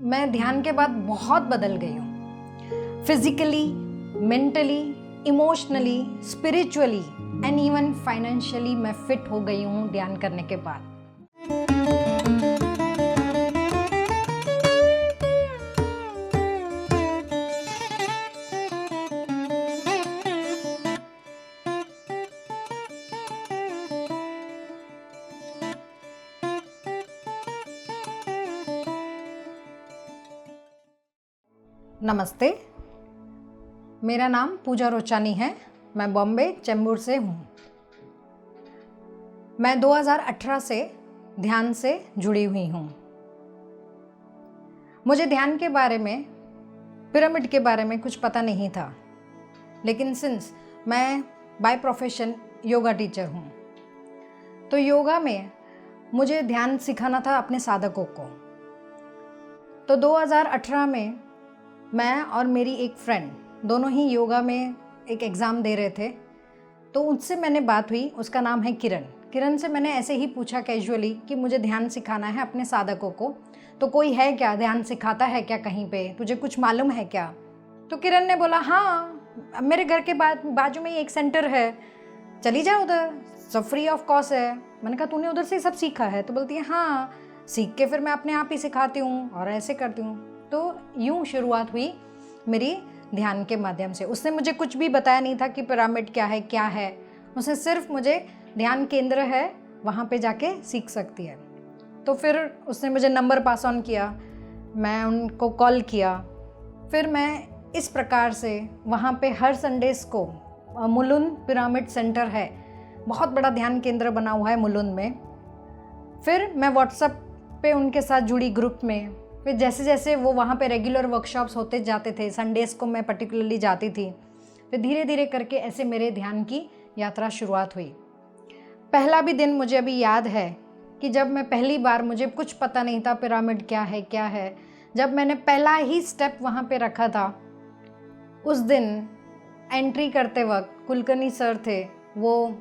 मैं ध्यान के बाद बहुत बदल गई हूँ। Physically, mentally, emotionally, spiritually and even financially मैं फिट हो गई हूँ ध्यान करने के बाद। नमस्ते, मेरा नाम पूजा रोचानी है। मैं बॉम्बे चेंबूर से हूँ। मैं 2018 से ध्यान से जुड़ी हुई हूँ। मुझे ध्यान के बारे में, पिरामिड के बारे में कुछ पता नहीं था, लेकिन सिंस मैं बाय प्रोफेशन योगा टीचर हूँ, तो योगा में मुझे ध्यान सिखाना था अपने साधकों को। तो 2018 में मैं और मेरी एक फ्रेंड दोनों ही योगा में एक एग्ज़ाम दे रहे थे। तो उससे मैंने बात हुई, उसका नाम है किरण। किरण से मैंने ऐसे ही पूछा कैजुअली कि मुझे ध्यान सिखाना है अपने साधकों को, तो कोई है क्या, ध्यान सिखाता है क्या कहीं पे, तुझे कुछ मालूम है क्या? तो किरण ने बोला हाँ, मेरे घर के बाजू में ही एक सेंटर है, चली जा उधर, सब फ्री ऑफ कॉस्ट है। मैंने कहा तूने उधर से सब सीखा है? तो बोलती है हाँ, सीख के फिर मैं अपने आप ही सिखाती हूँ और ऐसे करती हूँ। तो यूँ शुरुआत हुई मेरी ध्यान के माध्यम से। उसने मुझे कुछ भी बताया नहीं था कि पिरामिड क्या है। उसने सिर्फ मुझे ध्यान केंद्र है, वहाँ पे जाके सीख सकती है। तो फिर उसने मुझे नंबर पास ऑन किया, मैं उनको कॉल किया। फिर मैं इस प्रकार से वहाँ पे हर संडेज़ को मुलुंड पिरामिड सेंटर है, बहुत बड़ा ध्यान केंद्र बना हुआ है मुलुंड में। फिर मैं व्हाट्सएप पे उनके साथ जुड़ी ग्रुप में। फिर जैसे जैसे वो वहाँ पे रेगुलर वर्कशॉप्स होते जाते थे, संडेज़ को मैं पर्टिकुलरली जाती थी। फिर धीरे धीरे करके ऐसे मेरे ध्यान की यात्रा शुरुआत हुई। पहला भी दिन मुझे अभी याद है कि जब मैं पहली बार, मुझे कुछ पता नहीं था पिरामिड क्या है, जब मैंने पहला ही स्टेप वहाँ पे रखा था, उस दिन एंट्री करते वक्त कुलकर्णी सर थे, वो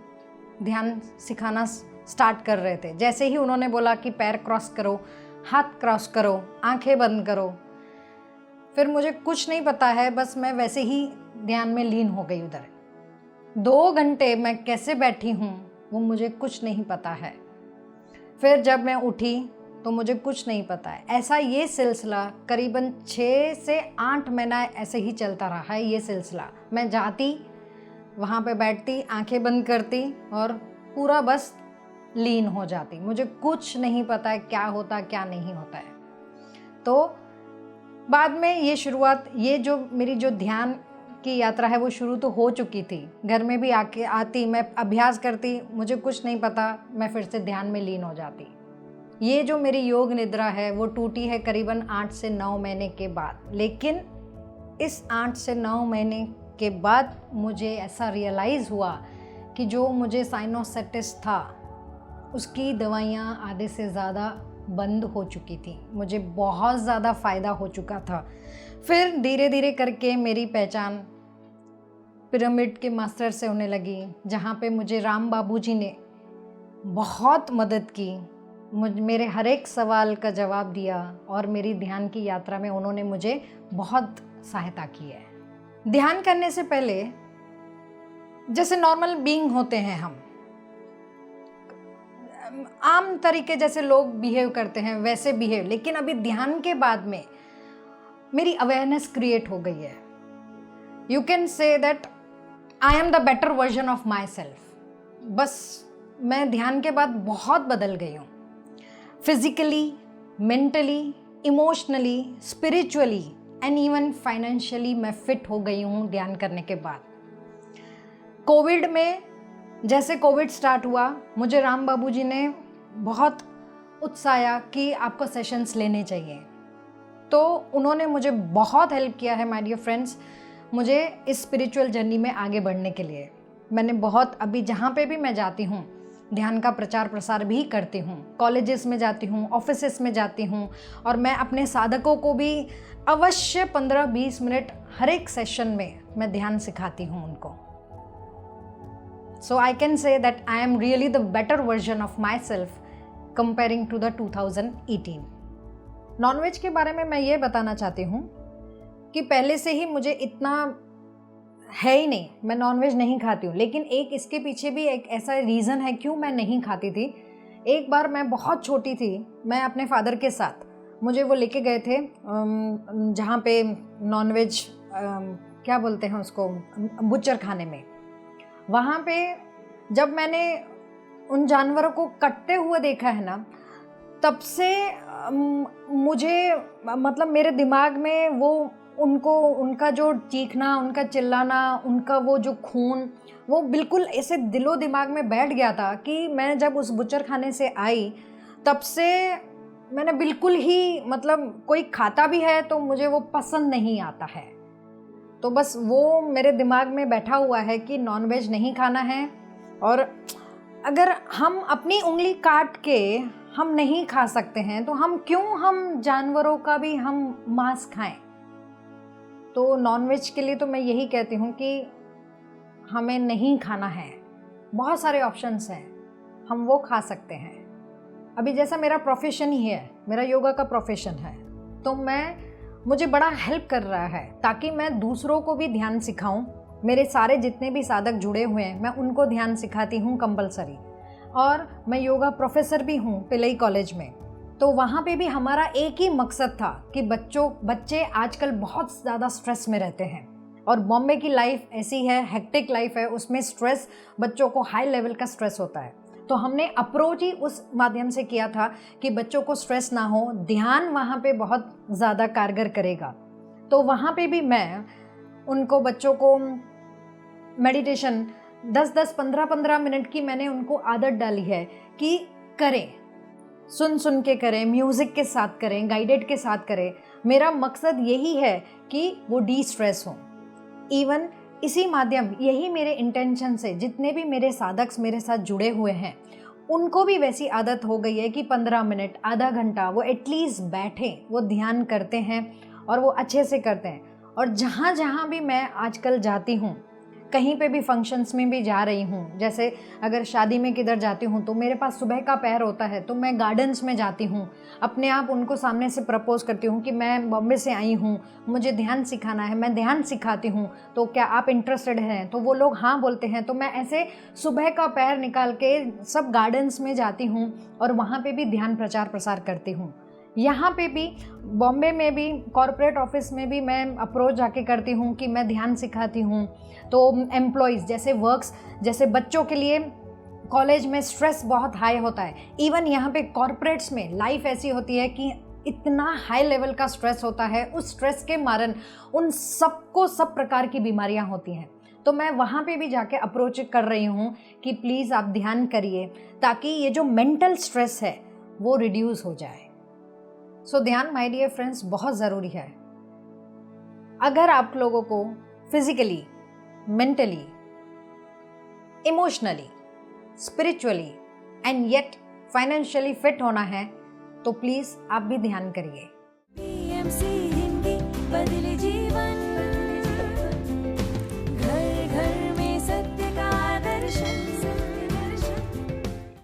ध्यान सिखाना स्टार्ट कर रहे थे। जैसे ही उन्होंने बोला कि पैर क्रॉस करो, हाथ क्रॉस करो, आंखें बंद करो, फिर मुझे कुछ नहीं पता है, बस मैं वैसे ही ध्यान में लीन हो गई उधर। 2 घंटे मैं कैसे बैठी हूँ वो मुझे कुछ नहीं पता है। फिर जब मैं उठी तो मुझे कुछ नहीं पता है। ऐसा ये सिलसिला करीबन 6 से 8 महीना ऐसे ही चलता रहा है ये सिलसिला। मैं जाती, वहाँ पे बैठती, आंखें बंद करती और पूरा बस लीन हो जाती। मुझे कुछ नहीं पता है क्या होता क्या नहीं होता है। तो बाद में ये शुरुआत, ये जो मेरी जो ध्यान की यात्रा है वो शुरू तो हो चुकी थी। घर में भी आती, मैं अभ्यास करती, मुझे कुछ नहीं पता, मैं फिर से ध्यान में लीन हो जाती। ये जो मेरी योग निद्रा है वो टूटी है करीबन 8 से 9 महीने के बाद। लेकिन इस 8 से 9 महीने के बाद मुझे ऐसा रियलाइज़ हुआ कि जो मुझे साइनोसाइटिस था उसकी दवाइयाँ आधे से ज़्यादा बंद हो चुकी थी। मुझे बहुत ज़्यादा फ़ायदा हो चुका था। फिर धीरे धीरे करके मेरी पहचान पिरामिड के मास्टर से होने लगी, जहाँ पे मुझे राम बाबू जी ने बहुत मदद की। मेरे हर एक सवाल का जवाब दिया और मेरी ध्यान की यात्रा में उन्होंने मुझे बहुत सहायता की है। ध्यान करने से पहले जैसे नॉर्मल बीइंग होते हैं, हम आम तरीके जैसे लोग बिहेव करते हैं वैसे बिहेव, लेकिन अभी ध्यान के बाद में मेरी अवेयरनेस क्रिएट हो गई है। You can say that I am the better version of my self. बस मैं ध्यान के बाद बहुत बदल गई हूँ। Physically, mentally, emotionally, spiritually and even financially मैं फिट हो गई हूँ ध्यान करने के बाद। कोविड में, जैसे कोविड स्टार्ट हुआ, मुझे राम बाबू जी ने बहुत उत्साहिया कि आपको सेशंस लेने चाहिए। तो उन्होंने मुझे बहुत हेल्प किया है माय डियर फ्रेंड्स, मुझे इस स्पिरिचुअल जर्नी में आगे बढ़ने के लिए। मैंने बहुत, अभी जहाँ पे भी मैं जाती हूँ ध्यान का प्रचार प्रसार भी करती हूँ। कॉलेजेस में जाती हूँ, ऑफिसेस में जाती हूँ, और मैं अपने साधकों को भी अवश्य 15-20 मिनट हर एक सेशन में मैं ध्यान सिखाती हूँ उनको। So I can say that I am really the better version of myself comparing to the 2018. Nonveg के बारे में मैं ये बताना चाहती हूँ कि पहले से ही मुझे इतना है ही नहीं, मैं नॉनवेज नहीं खाती हूँ, लेकिन एक इसके पीछे भी एक ऐसा रीज़न है क्यों मैं नहीं खाती थी। एक बार मैं बहुत छोटी थी, मैं अपने फादर के साथ, मुझे वो लेके गए थे जहाँ पे नॉनवेज क्या बोलते हैं उसको, बुच्चर खाने में। वहाँ पे जब मैंने उन जानवरों को कटते हुए देखा है ना, तब से मुझे मतलब मेरे दिमाग में वो उनका जो चीखना, उनका चिल्लाना, उनका वो जो खून, वो बिल्कुल ऐसे दिलो दिमाग में बैठ गया था कि मैं जब उस बुच्चर खाने से आई तब से मैंने बिल्कुल ही मतलब कोई खाता भी है तो मुझे वो पसंद नहीं आता है। तो बस वो मेरे दिमाग में बैठा हुआ है कि नॉनवेज नहीं खाना है, और अगर हम अपनी उंगली काट के हम नहीं खा सकते हैं तो हम जानवरों का भी हम मांस खाएं। तो नॉनवेज के लिए तो मैं यही कहती हूँ कि हमें नहीं खाना है। बहुत सारे ऑप्शंस हैं, हम वो खा सकते हैं। अभी जैसा मेरा प्रोफेशन ही है, मेरा योगा का प्रोफेशन है, तो मुझे बड़ा हेल्प कर रहा है ताकि मैं दूसरों को भी ध्यान सिखाऊं। मेरे सारे जितने भी साधक जुड़े हुए हैं मैं उनको ध्यान सिखाती हूँ कंपलसरी। और मैं योगा प्रोफेसर भी हूँ पिलई कॉलेज में। तो वहाँ पे भी हमारा एक ही मकसद था कि बच्चे आजकल बहुत ज़्यादा स्ट्रेस में रहते हैं, और बॉम्बे की लाइफ ऐसी है, हेक्टिक लाइफ है, उसमें स्ट्रेस, बच्चों को हाई लेवल का स्ट्रेस होता है। तो हमने अप्रोच ही उस माध्यम से किया था कि बच्चों को स्ट्रेस ना हो, ध्यान वहाँ पे बहुत ज़्यादा कारगर करेगा। तो वहाँ पे भी मैं उनको, बच्चों को मेडिटेशन 10-10, 15-15 मिनट की मैंने उनको आदत डाली है कि करें, सुन के करें, म्यूज़िक के साथ करें, गाइडेड के साथ करें। मेरा मकसद यही है कि वो डी स्ट्रेस हों। इवन इसी माध्यम, यही मेरे इंटेंशन से जितने भी मेरे साधक मेरे साथ जुड़े हुए हैं उनको भी वैसी आदत हो गई है कि 15 मिनट, आधा घंटा वो एटलीस्ट बैठें, वो ध्यान करते हैं और वो अच्छे से करते हैं। और जहाँ जहाँ भी मैं आजकल जाती हूँ, कहीं पे भी फंक्शंस में भी जा रही हूँ, जैसे अगर शादी में किधर जाती हूँ तो मेरे पास सुबह का पहर होता है, तो मैं गार्डन्स में जाती हूँ, अपने आप उनको सामने से प्रपोज करती हूँ कि मैं बॉम्बे से आई हूँ, मुझे ध्यान सिखाना है, मैं ध्यान सिखाती हूँ, तो क्या आप इंटरेस्टेड हैं? तो वो लोग हाँ बोलते हैं। तो मैं ऐसे सुबह का पहर निकाल के सब गार्डन्स में जाती हूँ और वहाँ पर भी ध्यान प्रचार प्रसार करती हूँ। यहाँ पे भी, बॉम्बे में भी, कॉरपोरेट ऑफिस में भी मैं अप्रोच जाके करती हूँ कि मैं ध्यान सिखाती हूँ। तो एम्प्लॉयज़ जैसे बच्चों के लिए कॉलेज में स्ट्रेस बहुत हाई होता है। इवन यहाँ पे कॉरपोरेट्स में लाइफ ऐसी होती है कि इतना हाई लेवल का स्ट्रेस होता है, उस स्ट्रेस के कारण उन सबको सब प्रकार की बीमारियाँ होती हैं। तो मैं वहाँ पे भी जाके अप्रोच कर रही हूँ कि प्लीज़ आप ध्यान करिए ताकि ये जो मेंटल स्ट्रेस है वो रिड्यूस हो जाए। सो ध्यान, माय डियर फ्रेंड्स, बहुत ज़रूरी है। अगर आप लोगों को physically, mentally, emotionally, spiritually and yet financially fit होना है तो प्लीज़ आप भी ध्यान करिए। PMC हिंदी बदले जीवन।